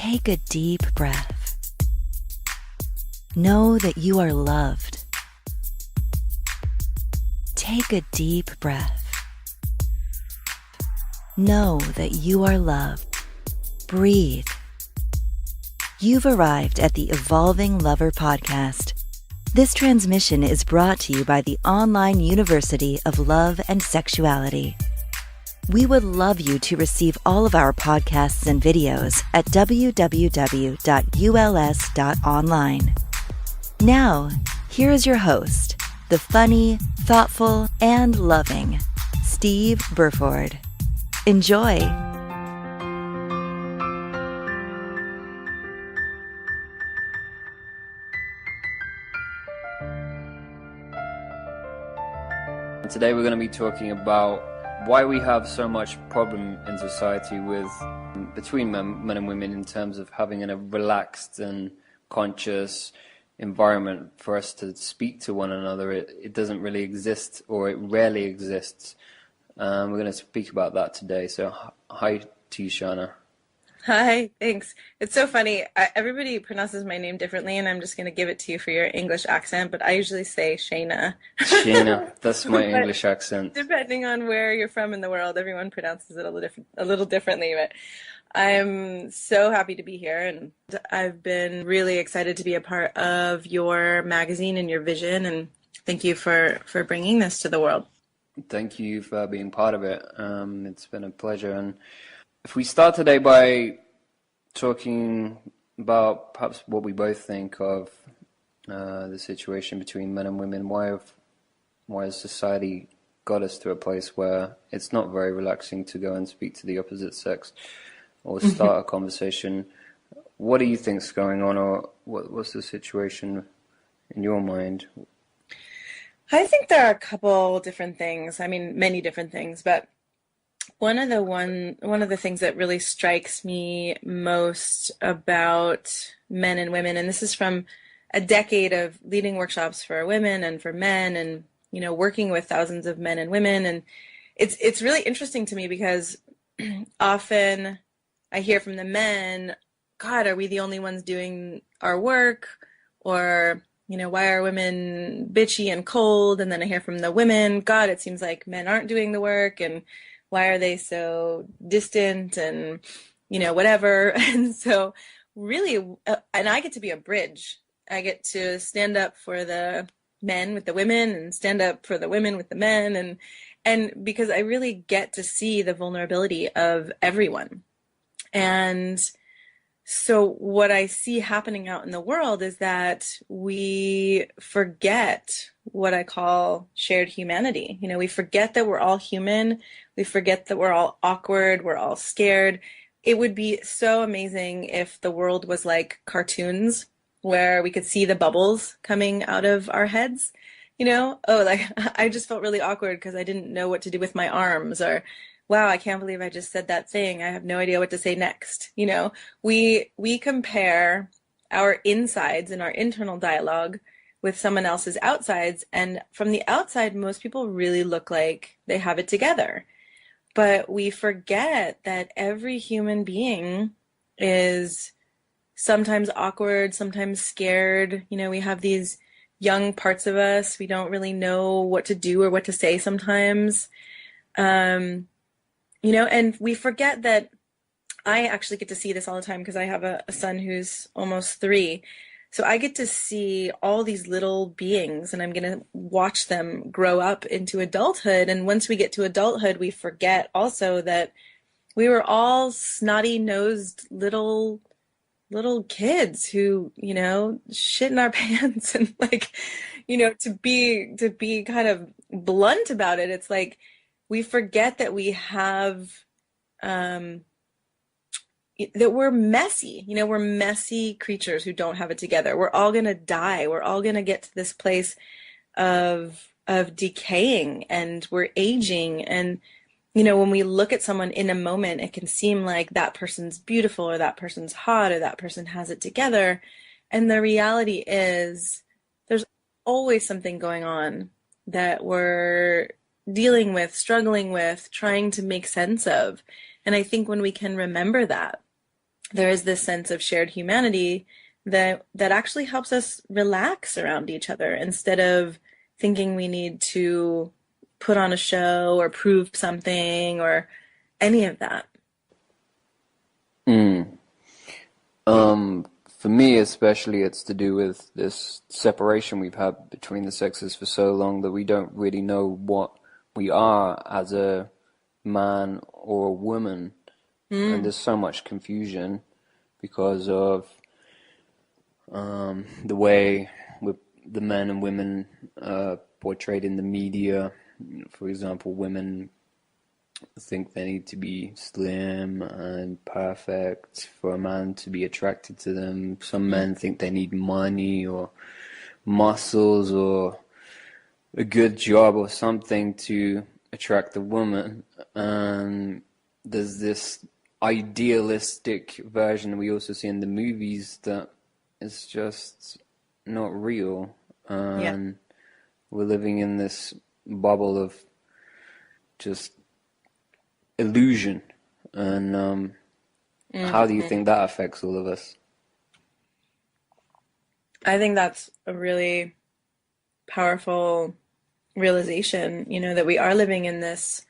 Take a deep breath. Know that you are loved. Take a deep breath. Know that you are loved. Breathe. You've arrived at the Evolving Lover podcast. This transmission is brought to you by the Online University of Love and Sexuality. We would love you to receive all of our podcasts and videos at www.uls.online. Now, here is your host, the funny, thoughtful, and loving Steve Burford. Enjoy. Today we're going to be talking about why we have so much problem in society with between men and women in terms of having a relaxed and conscious environment for us to speak to one another. It doesn't really exist, or it rarely exists. We're going to speak about that today. So hi to you, Shana. Hi, thanks. It's so funny. Everybody pronounces my name differently, and I'm just going to give it to you for your English accent, but I usually say Shana. Shana, that's my English accent. Depending on where you're from in the world, everyone pronounces it a little differently, but I'm so happy to be here, and I've been really excited to be a part of your magazine and your vision, and thank you for bringing this to the world. Thank you for being part of it. It's been a pleasure. And if we start today by talking about perhaps what we both think of the situation between men and women, why has society got us to a place where it's not very relaxing to go and speak to the opposite sex or start a conversation? What do you think's going on, or what's the situation in your mind? I think there are a couple different things. I mean, many different things, but one of the things that really strikes me most about men and women, and this is from a decade of leading workshops for women and for men, and working with thousands of men and women, and it's really interesting to me because often I hear from the men, God, are we the only ones doing our work? Or why are women bitchy and cold? And then I hear from the women, God, it seems like men aren't doing the work, and why are they so distant and, whatever. And so really, and I get to be a bridge. I get to stand up for the men with the women and stand up for the women with the men. And because I really get to see the vulnerability of everyone. And so what I see happening out in the world is that we forget what I call shared humanity. We forget that we're all human. We forget that we're all awkward. We're all scared. It would be so amazing if the world was like cartoons where we could see the bubbles coming out of our heads. I just felt really awkward because I didn't know what to do with my arms, or wow, I can't believe I just said that thing. I have no idea what to say next. We compare our insides and our internal dialogue with someone else's outsides. And from the outside, most people really look like they have it together. But we forget that every human being is sometimes awkward, sometimes scared. We have these young parts of us. We don't really know what to do or what to say sometimes. And we forget that I actually get to see this all the time because I have a son who's almost 3. So I get to see all these little beings, and I'm going to watch them grow up into adulthood. And once we get to adulthood, we forget also that we were all snotty-nosed little kids who, shit in our pants. And to be kind of blunt about it, it's like, we forget that we have, that we're messy. We're messy creatures who don't have it together. We're all going to die. We're all going to get to this place of decaying, and we're aging. And, when we look at someone in a moment, it can seem like that person's beautiful, or that person's hot, or that person has it together. And the reality is there's always something going on that we're dealing with, struggling with, trying to make sense of. And I think when we can remember that, there is this sense of shared humanity that actually helps us relax around each other instead of thinking we need to put on a show or prove something or any of that. Mm. For me especially, it's to do with this separation we've had between the sexes for so long that we don't really know what we are as a man or a woman. And Mm, there's so much confusion because of the way the men and women portrayed in the media. For example, women think they need to be slim and perfect for a man to be attracted to them. Some mm, men think they need money or muscles or a good job or something to attract a woman. And there's this idealistic version we also see in the movies that is just not real. yeah. And we're living in this bubble of just illusion. And how do you Hmm. think that affects all of us? I think that's a really powerful realization, that we are living in this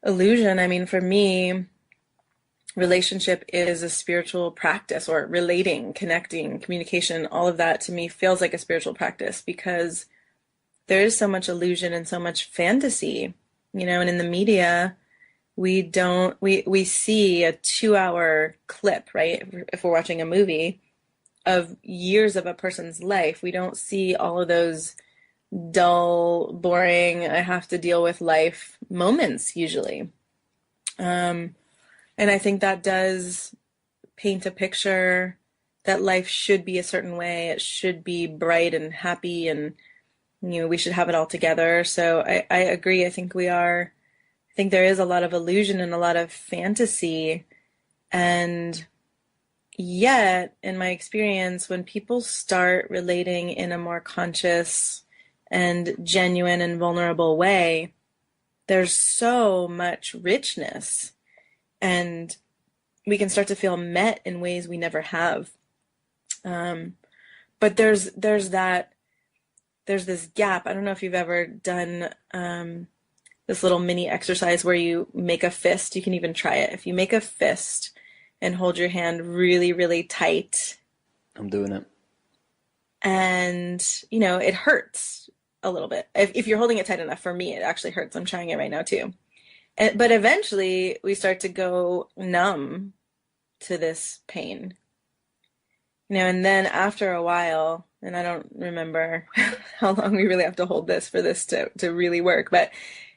illusion. I mean, for me, relationship is a spiritual practice, or relating, connecting, communication, all of that to me feels like a spiritual practice because there is so much illusion and so much fantasy, and in the media, we see a 2 hour clip, right? If we're watching a movie of years of a person's life, we don't see all of those dull, boring, I have to deal with life moments usually. Um, and I think that does paint a picture that life should be a certain way. It should be bright and happy and we should have it all together. So I agree. I think there is a lot of illusion and a lot of fantasy. And yet, in my experience, when people start relating in a more conscious and genuine and vulnerable way, there's so much richness and we can start to feel met in ways we never have. Um, but there's this gap. I don't know if you've ever done this little mini exercise where you make a fist. You can even try it. If you make a fist and hold your hand really, really tight, I'm doing it. and it hurts a little bit. If you're holding it tight enough, for me, it actually hurts. I'm trying it right now too. But eventually, we start to go numb to this pain. And then after a while, and I don't remember how long we really have to hold this for this to really work, but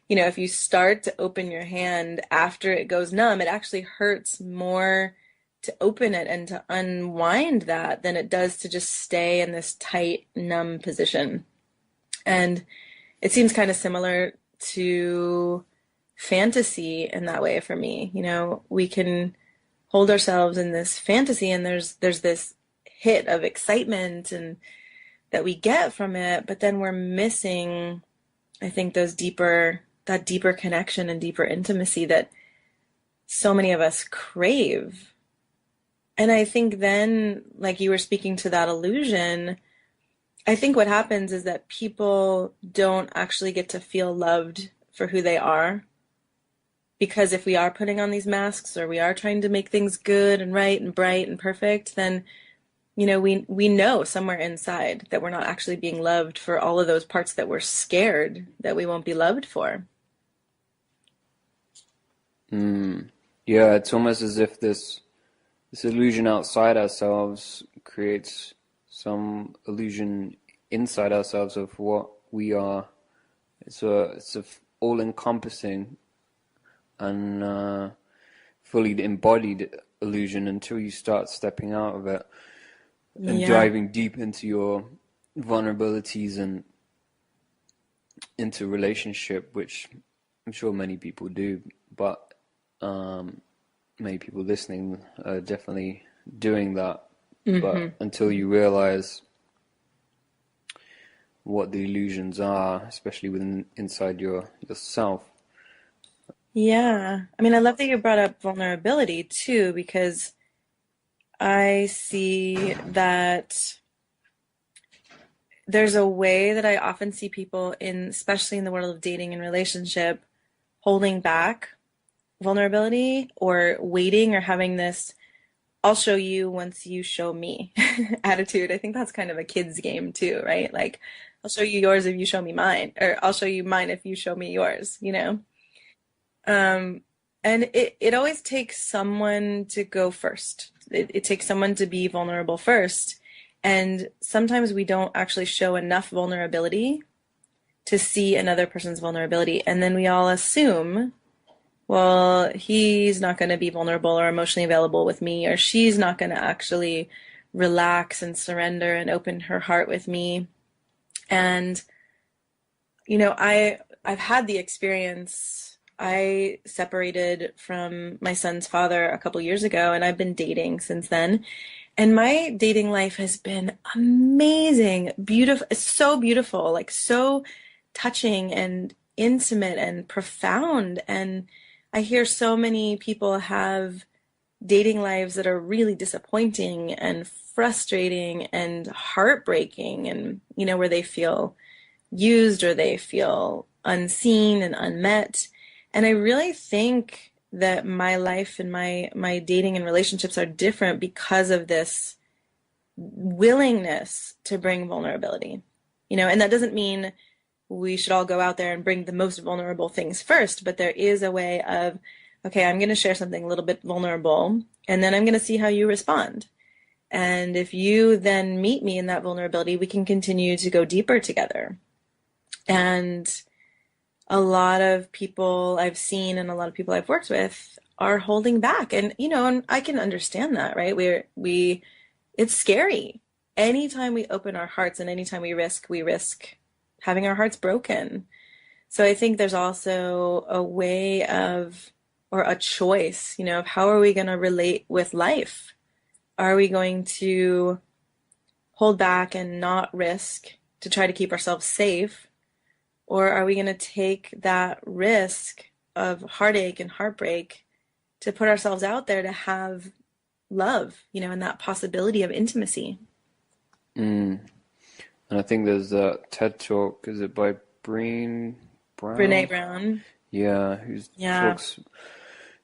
if you start to open your hand after it goes numb, it actually hurts more to open it and to unwind that than it does to just stay in this tight, numb position. And it seems kind of similar to fantasy in that way for me. We can hold ourselves in this fantasy and there's this hit of excitement and that we get from it, but then we're missing, I think, that deeper connection and deeper intimacy that so many of us crave. And I think then, like you were speaking to that illusion, I think what happens is that people don't actually get to feel loved for who they are. Because if we are putting on these masks or we are trying to make things good and right and bright and perfect, then we know somewhere inside that we're not actually being loved for all of those parts that we're scared that we won't be loved for. Mm. Yeah, it's almost as if this illusion outside ourselves creates some illusion inside ourselves of what we are. It's a all-encompassing and fully embodied illusion until you start stepping out of it and Yeah. diving deep into your vulnerabilities and into relationship, which I'm sure many people do, but um, many people listening are definitely doing that. Hmm. But until you realize what the illusions are, especially within inside yourself. Yeah. I mean, I love that you brought up vulnerability too, because I see that there's a way that I often see people in, especially in the world of dating and relationship, holding back vulnerability or waiting or having this "I'll show you once you show me" attitude. I think that's kind of a kid's game too, right? Like, I'll show you yours if you show me mine, or I'll show you mine if you show me yours, you know? Um, and it always takes someone to go first. It takes someone to be vulnerable first. And sometimes we don't actually show enough vulnerability to see another person's vulnerability. And then we all assume, well, he's not going to be vulnerable or emotionally available with me, or she's not going to actually relax and surrender and open her heart with me. And I've had the experience. I separated from my son's father a couple years ago, and I've been dating since then. And my dating life has been amazing, beautiful, so beautiful, like so touching and intimate and profound. And I hear so many people have dating lives that are really disappointing and frustrating and heartbreaking, and where they feel used or they feel unseen and unmet. And I really think that my life and my dating and relationships are different because of this willingness to bring vulnerability. And that doesn't mean we should all go out there and bring the most vulnerable things first, but there is a way of, okay, I'm going to share something a little bit vulnerable, and then I'm going to see how you respond. And if you then meet me in that vulnerability, we can continue to go deeper together. And a lot of people I've seen and a lot of people I've worked with are holding back. And I can understand that, right? It's scary. Anytime we open our hearts and anytime we risk having our hearts broken. So I think there's also a way of, or a choice, of how are we going to relate with life? Are we going to hold back and not risk to try to keep ourselves safe? Or are we going to take that risk of heartache and heartbreak to put ourselves out there to have love, and that possibility of intimacy? Mm. And I think there's a TED Talk, is it by Brene Brown? Brown. Yeah, who Yeah. talks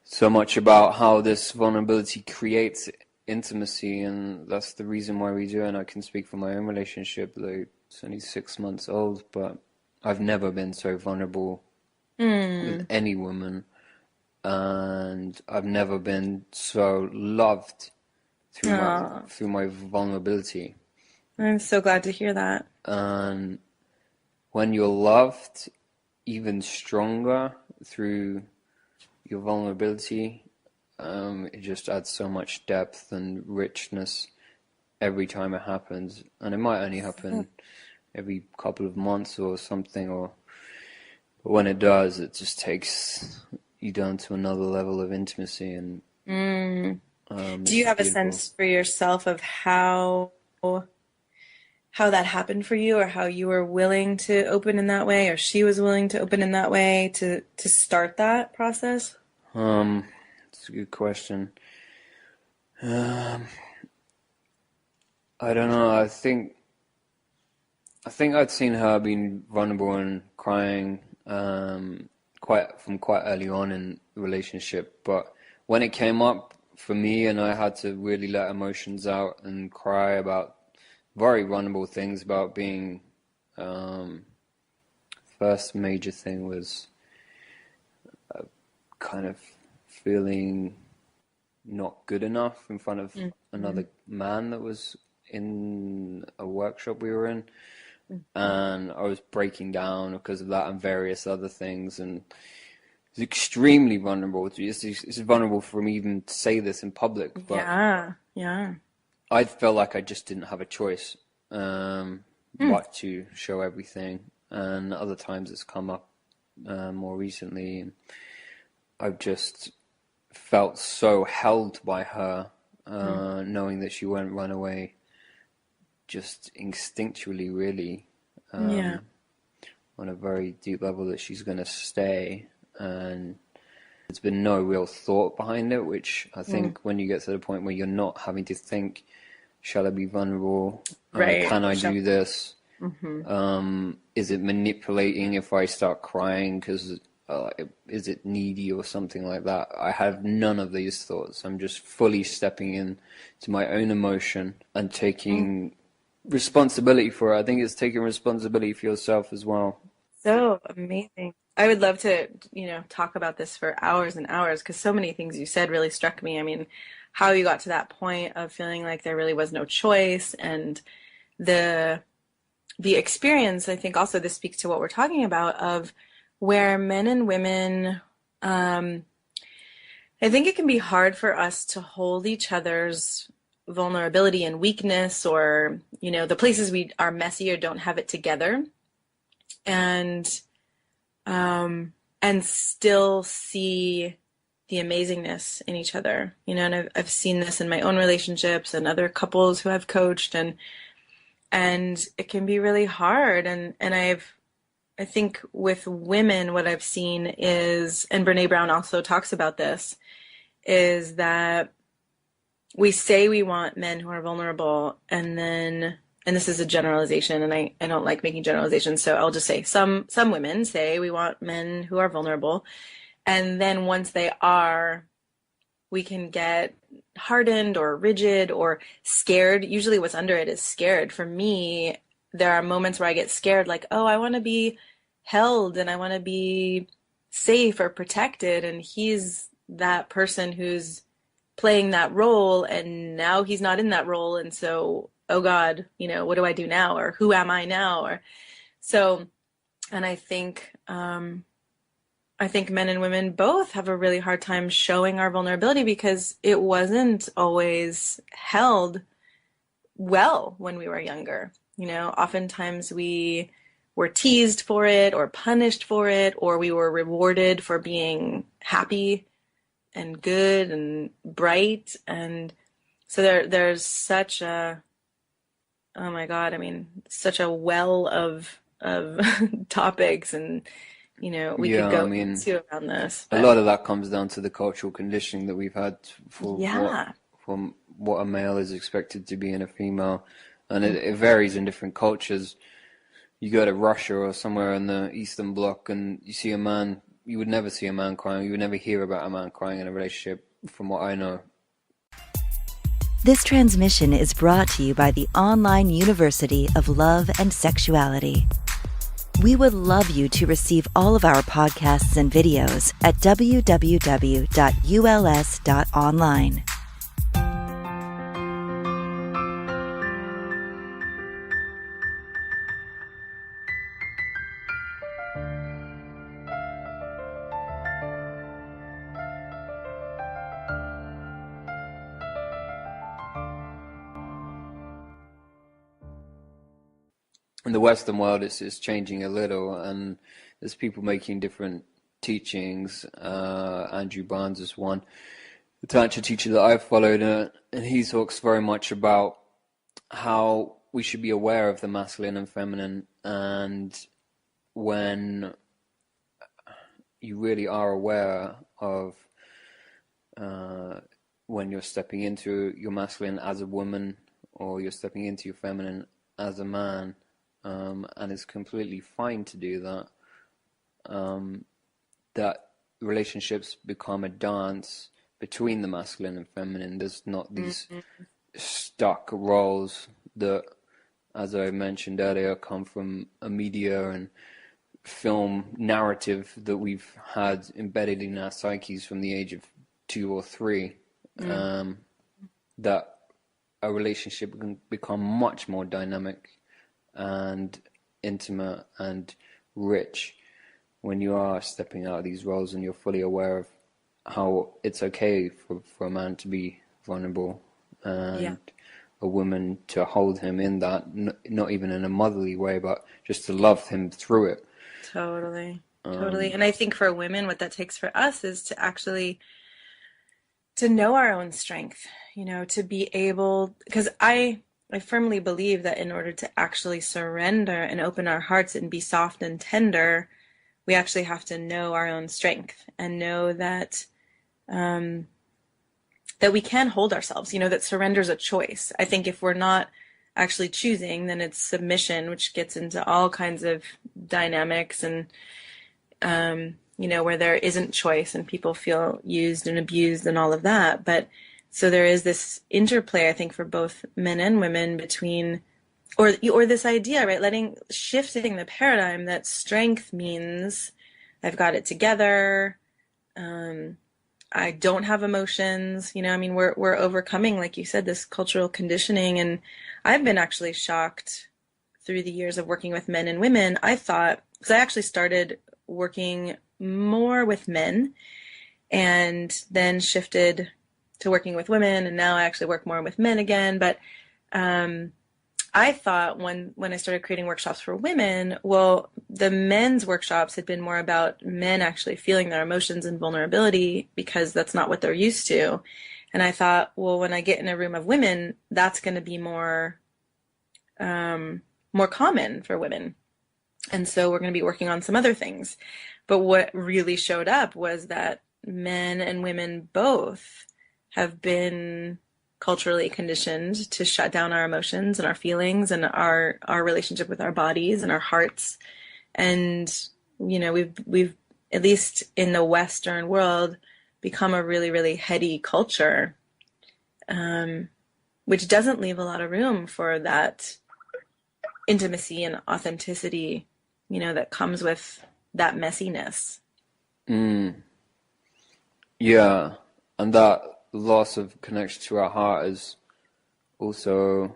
so much about how this vulnerability creates intimacy, and that's the reason why we do it. And I can speak for my own relationship, though it's only 6 months old, but I've never been so vulnerable with Mm. any woman, and I've never been so loved through my Aw, through my vulnerability. I'm so glad to hear that. And when you're loved even stronger through your vulnerability, it just adds so much depth and richness every time it happens. And it might only happen every couple of months or something, but when it does, it just takes you down to another level of intimacy, and Mm. Do it's you have a beautiful. sense for yourself of how that happened for you, or how you were willing to open in that way, or she was willing to open in that way to start that process? Um, it's a good question. Um, I don't know. I think I'd seen her being vulnerable and crying quite early on in the relationship, but when it came up for me and I had to really let emotions out and cry about very vulnerable things about being um, first major thing was kind of feeling not good enough in front of Mm-hmm. another man that was in a workshop we were in, and I was breaking down because of that and various other things, and it's extremely vulnerable. It's vulnerable for me even to say this in public, but Yeah, yeah. I felt like I just didn't have a choice Mm. but to show everything. And other times it's come up more recently, and I've just felt so held by her, Mm. knowing that she won't run away, just instinctually, really, Yeah. um, on a very deep level, that she's going to stay. And there's been no real thought behind it, which I Mm, think when you get to the point where you're not having to think, shall I be vulnerable? right. Can I do this? Mm-hmm. Is it manipulating if I start crying because is it needy or something like that? I have none of these thoughts. I'm just fully stepping in to my own emotion and taking responsibility for it. I think it's taking responsibility for yourself as well. So amazing. I would love to, talk about this for hours and hours because so many things you said really struck me. I mean, how you got to that point of feeling like there really was no choice and the the experience, I think also this speaks to what we're talking about of where men and women, um, I think it can be hard for us to hold each other's vulnerability and weakness or, the places we are messy or don't have it together and and still see the amazingness in each other, and I've seen this in my own relationships and other couples who I've coached and it can be really hard and I think with women what I've seen is, and Brene Brown also talks about this, is that we say we want men who are vulnerable and this is a generalization and I don't like making generalizations, so I'll just say some women say we want men who are vulnerable, and then once they are, we can get hardened or rigid or scared. Usually what's under it is scared. For me, there are moments where I get scared, like, oh, I want to be held and I want to be safe or protected. And he's that person who's playing that role and now he's not in that role. And so, oh God, what do I do now? Or who am I now? Or so, and I think men and women both have a really hard time showing our vulnerability because it wasn't always held well when we were younger. Oftentimes we were teased for it or punished for it, or we were rewarded for being happy and good and bright. And so there's such a, oh my God, I mean, such a well of topics and we could Yeah, I go mean, into around this, a but lot of that comes down to the cultural conditioning that we've had yeah. for what a male is expected to be in a female, and it varies in different cultures. You go to Russia or somewhere in the Eastern Bloc, and you see a man. You would never see a man crying. You would never hear about a man crying in a relationship, from what I know. This transmission is brought to you by the Online University of Love and Sexuality. We would love you to receive all of our podcasts and videos at www.uls.online. In the Western world, it's changing a little, and there's people making different teachings. Andrew Barnes is one, the Tantra teacher that I've followed, and he talks very much about how we should be aware of the masculine and feminine, and when you really are aware of when you're stepping into your masculine as a woman or you're stepping into your feminine as a man, and it's completely fine to do that, that relationships become a dance between the masculine and feminine. There's not these stuck roles that, as I mentioned earlier, come from a media and film narrative that we've had embedded in our psyches from the age of 2 or 3, that a relationship can become much more dynamic and intimate and rich when you are stepping out of these roles and you're fully aware of how it's okay for a man to be vulnerable and Yeah. a woman to hold him in that, not even in a motherly way, but just to love him through it. Totally. Totally. And I think for women, what that takes for us is to actually to know our own strength, to be able, because I firmly believe that in order to actually surrender and open our hearts and be soft and tender, we actually have to know our own strength and know that um, that we can hold ourselves, that surrender is a choice. I think if we're not actually choosing, then it's submission, which gets into all kinds of dynamics and, where there isn't choice and people feel used and abused and all of that. But so there is this interplay, I think, for both men and women between, or this idea, right? Shifting the paradigm that strength means I've got it together. I don't have emotions. We're overcoming, like you said, this cultural conditioning. And I've been actually shocked through the years of working with men and women. I thought, because I actually started working more with men and then shifted to working with women. And now I actually work more with men again. But I thought when I started creating workshops for women, well, the men's workshops had been more about men actually feeling their emotions and vulnerability because that's not what they're used to. And I thought, well, when I get in a room of women, that's going to be more common for women. And so we're going to be working on some other things. But what really showed up was that men and women both have been culturally conditioned to shut down our emotions and our feelings and our relationship with our bodies and our hearts. And, we've at least in the Western world become a really, really heady culture, which doesn't leave a lot of room for that intimacy and authenticity, that comes with that messiness. Yeah, and that loss of connection to our heart is also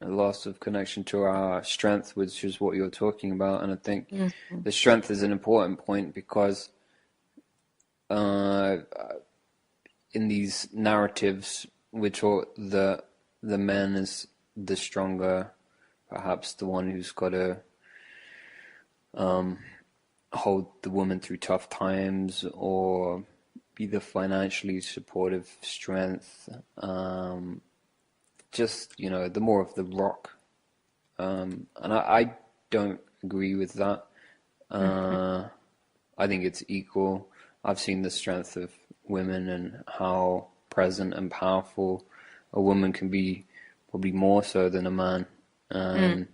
a loss of connection to our strength, which is what you're talking about. And I think the strength is an important point because in these narratives, we're taught that the man is the stronger, perhaps the one who's got to hold the woman through tough times or be the financially supportive strength, the more of the rock. And I don't agree with that. I think it's equal. I've seen the strength of women and how present and powerful a woman can be, probably more so than a man. And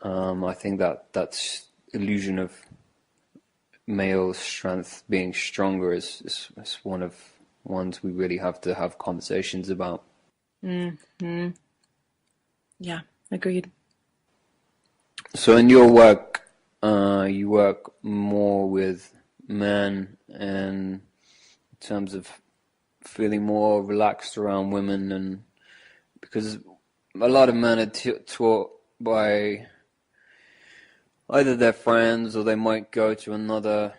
I think that's illusion of male strength being stronger is one of ones we really have to have conversations about. Mm-hmm. Yeah, agreed. So in your work, you work more with men in terms of feeling more relaxed around women, and because a lot of men are taught by either their friends or they might go to another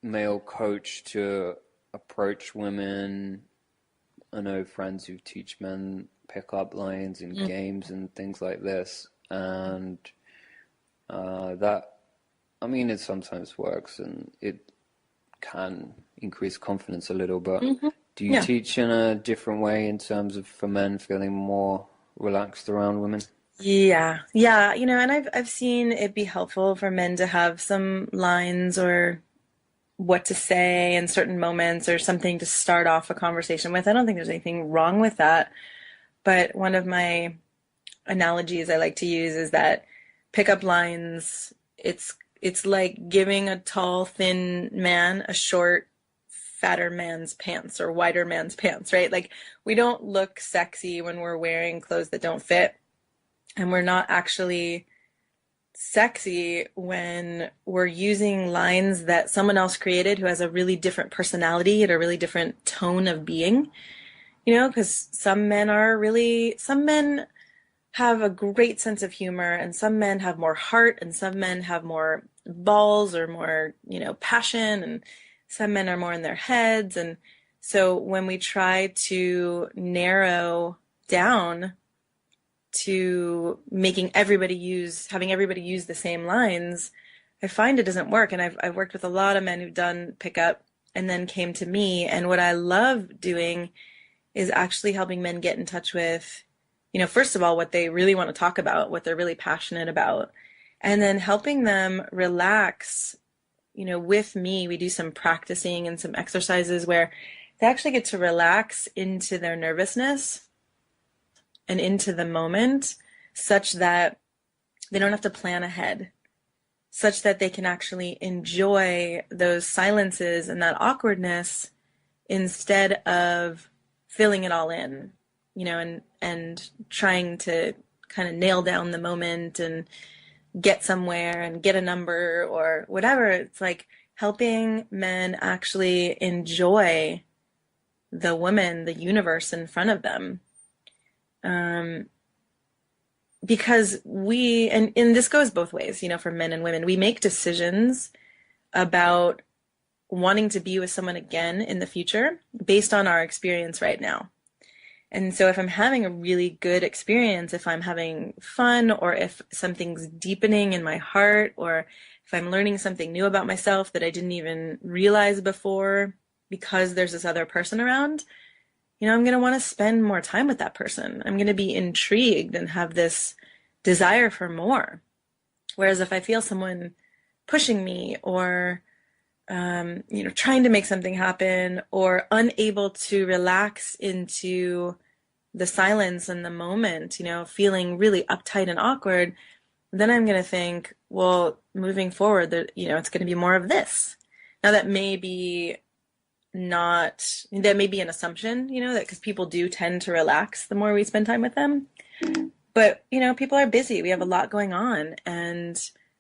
male coach to approach women. I know friends who teach men pick-up lines in games and things like this, and it sometimes works and it can increase confidence a little, but do you teach in a different way in terms of for men feeling more relaxed around women? Yeah. And I've seen it be helpful for men to have some lines or what to say in certain moments or something to start off a conversation with. I don't think there's anything wrong with that. But one of my analogies I like to use is that pickup lines, it's like giving a tall, thin man a short, fatter man's pants or wider man's pants, right? Like we don't look sexy when we're wearing clothes that don't fit. And we're not actually sexy when we're using lines that someone else created who has a really different personality and a really different tone of being, because some men have a great sense of humor and some men have more heart and some men have more balls or more, passion, and some men are more in their heads. And so when we try to narrow down to having everybody use the same lines, I find it doesn't work. And I've worked with a lot of men who've done pickup and then came to me. And what I love doing is actually helping men get in touch with, first of all, what they really want to talk about, what they're really passionate about, and then helping them relax with me, we do some practicing and some exercises where they actually get to relax into their nervousness and into the moment such that they don't have to plan ahead, such that they can actually enjoy those silences and that awkwardness instead of filling it all in, and trying to kind of nail down the moment and get somewhere and get a number or whatever. It's like helping men actually enjoy the woman, the universe in front of them. Because and this goes both ways, for men and women, we make decisions about wanting to be with someone again in the future based on our experience right now. And so if I'm having a really good experience, if I'm having fun, or if something's deepening in my heart, or if I'm learning something new about myself that I didn't even realize before because there's this other person around, I'm going to want to spend more time with that person. I'm going to be intrigued and have this desire for more. Whereas if I feel someone pushing me or, trying to make something happen, or unable to relax into the silence and the moment, feeling really uptight and awkward, then I'm going to think, well, moving forward, it's going to be more of this. Now that may be an assumption, that because people do tend to relax the more we spend time with them. But, people are busy. We have a lot going on, and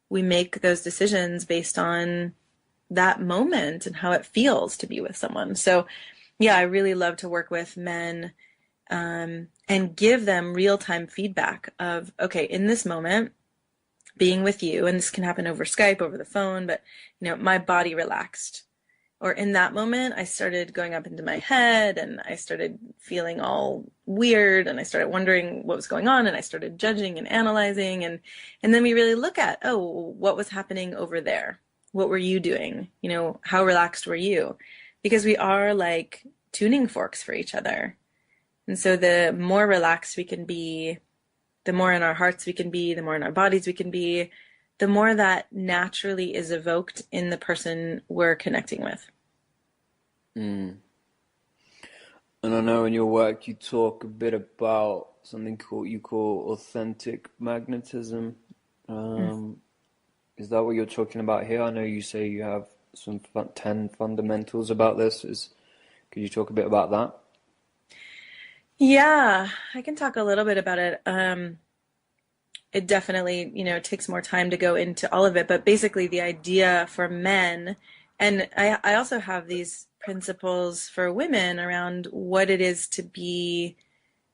we make those decisions based on that moment and how it feels to be with someone. So, yeah, I really love to work with men and give them real-time feedback of, okay, in this moment, being with you, and this can happen over Skype, over the phone, but, my body relaxed. Or in that moment, I started going up into my head, and I started feeling all weird, and I started wondering what was going on, and I started judging and analyzing, and then we really look at, what was happening over there? What were you doing? How relaxed were you? Because we are like tuning forks for each other. And so the more relaxed we can be, the more in our hearts we can be, the more in our bodies we can be, the more that naturally is evoked in the person we're connecting with. Mm. And I know in your work you talk a bit about something you call authentic magnetism. Is that what you're talking about here? I know you say you have some 10 fundamentals about this. Could you talk a bit about that? Yeah, I can talk a little bit about it. It definitely, takes more time to go into all of it, but basically the idea for men, and I also have these principles for women around what it is to be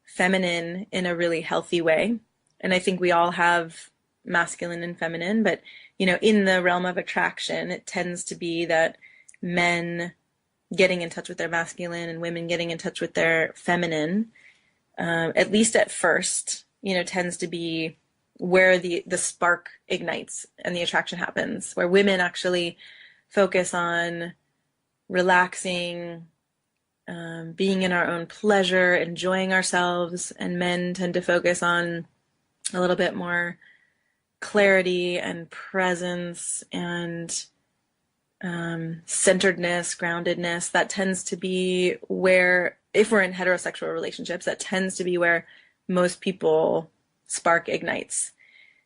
feminine in a really healthy way. And I think we all have masculine and feminine, but, in the realm of attraction, it tends to be that men getting in touch with their masculine and women getting in touch with their feminine, at least at first, tends to be where the spark ignites and the attraction happens, where women actually focus on relaxing, being in our own pleasure, enjoying ourselves, and men tend to focus on a little bit more clarity and presence and centeredness, groundedness. That tends to be where, if we're in heterosexual relationships, that tends to be where most people spark ignites.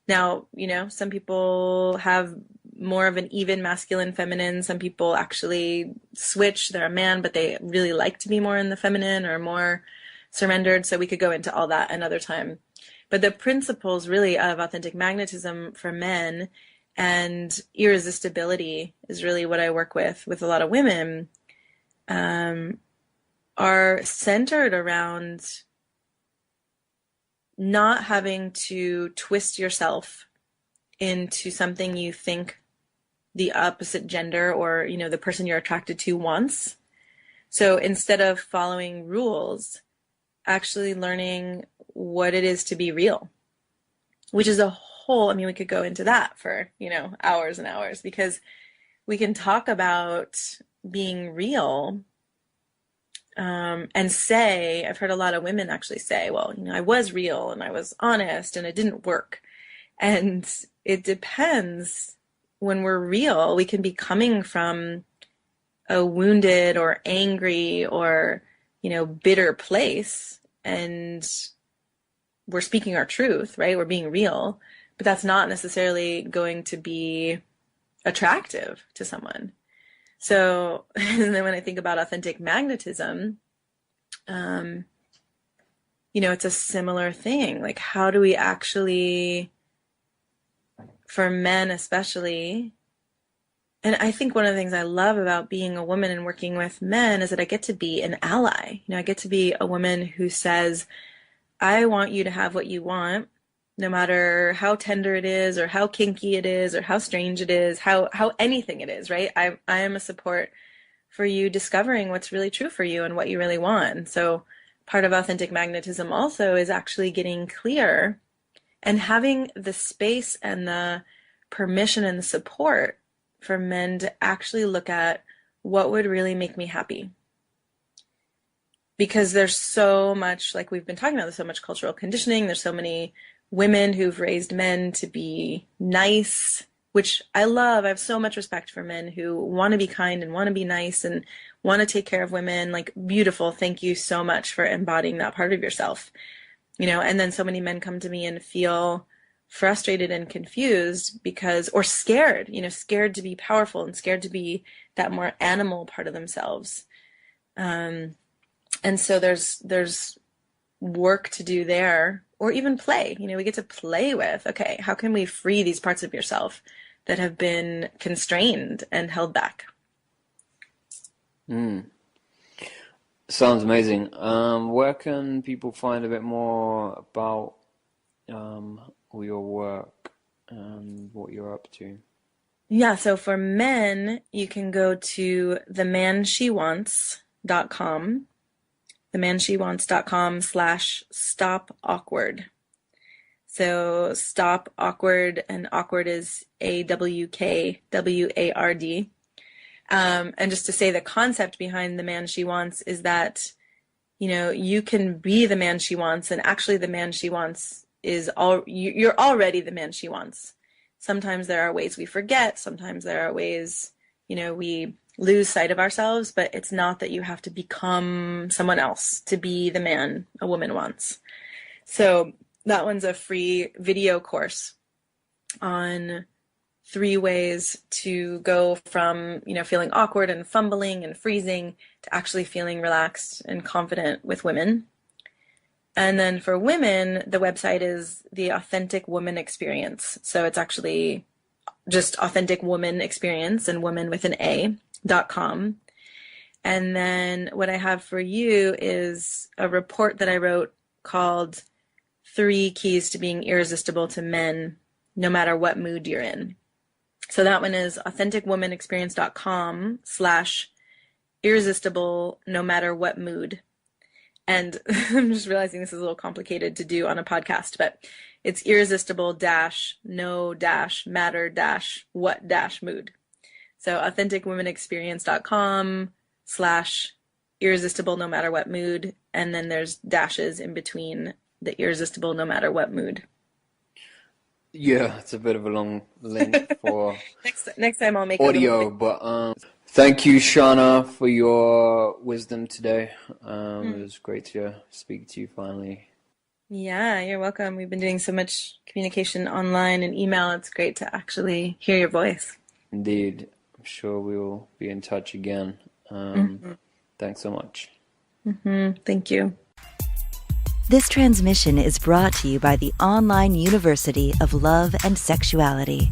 Now, some people have more of an even masculine feminine. Some people actually switch. They're a man, but they really like to be more in the feminine or more surrendered. So we could go into all that another time. But the principles really of authentic magnetism for men and irresistibility is really what I work with a lot of women, are centered around not having to twist yourself into something you think the opposite gender or, the person you're attracted to wants. So instead of following rules, actually learning what it is to be real, which is a whole, we could go into that for, hours and hours, because we can talk about being real. And say, I've heard a lot of women actually say, well, I was real and I was honest and it didn't work. And it depends when we're real, we can be coming from a wounded or angry or, bitter place, and we're speaking our truth, right? We're being real, but that's not necessarily going to be attractive to someone. So, and then when I think about authentic magnetism, it's a similar thing. Like, how do we actually, for men especially, and I think one of the things I love about being a woman and working with men is that I get to be an ally. I get to be a woman who says, I want you to have what you want, no matter how tender it is, or how kinky it is, or how strange it is, how anything it is, right? I am a support for you discovering what's really true for you and what you really want. So part of authentic magnetism also is actually getting clear and having the space and the permission and the support for men to actually look at what would really make me happy. Because there's so much, like we've been talking about, there's so much cultural conditioning. There's so many women who've raised men to be nice, which I love. I have so much respect for men who want to be kind and want to be nice and want to take care of women. Like, beautiful. Thank you so much for embodying that part of yourself. And then so many men come to me and feel frustrated and confused because, or scared, scared to be powerful and scared to be that more animal part of themselves. And so there's work to do there, or even play. We get to play with, okay, how can we free these parts of yourself that have been constrained and held back? Sounds amazing. Where can people find a bit more about your work and what you're up to? Yeah, so for men, you can go to themanshewants.com, themanshewants.com/stop awkward. So stop awkward, and awkward is AWKWARD. And just to say, the concept behind the man she wants is that, you can be the man she wants, and actually the man she wants is you're already the man she wants. Sometimes there are ways we forget. Sometimes there are ways, we lose sight of ourselves, but it's not that you have to become someone else to be the man a woman wants. So that one's a free video course on 3 ways to go from, feeling awkward and fumbling and freezing to actually feeling relaxed and confident with women. And then for women, the website is the Authentic Woman Experience. So it's actually just Authentic Woman Experience, and woman with an A.com. And then what I have for you is a report that I wrote called 3 Keys to Being Irresistible to Men, No Matter What Mood You're In. So that one is authenticwomanexperience.com/irresistible no matter what mood. And I'm just realizing this is a little complicated to do on a podcast, but it's irresistible-no-matter-what-mood. So authenticwomanexperience.com/irresistible no matter what mood. And then there's dashes in between the irresistible no matter what mood. Yeah, it's a bit of a long link for next time I'll make audio, but thank you, Shana, for your wisdom today. It was great to speak to you finally. Yeah, you're welcome. We've been doing so much communication online and email. It's great to actually hear your voice. Indeed. I'm sure we will be in touch again. Thanks so much. Thank you. This transmission is brought to you by the Online University of Love and Sexuality.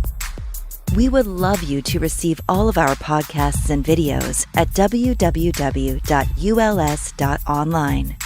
We would love you to receive all of our podcasts and videos at www.uls.online.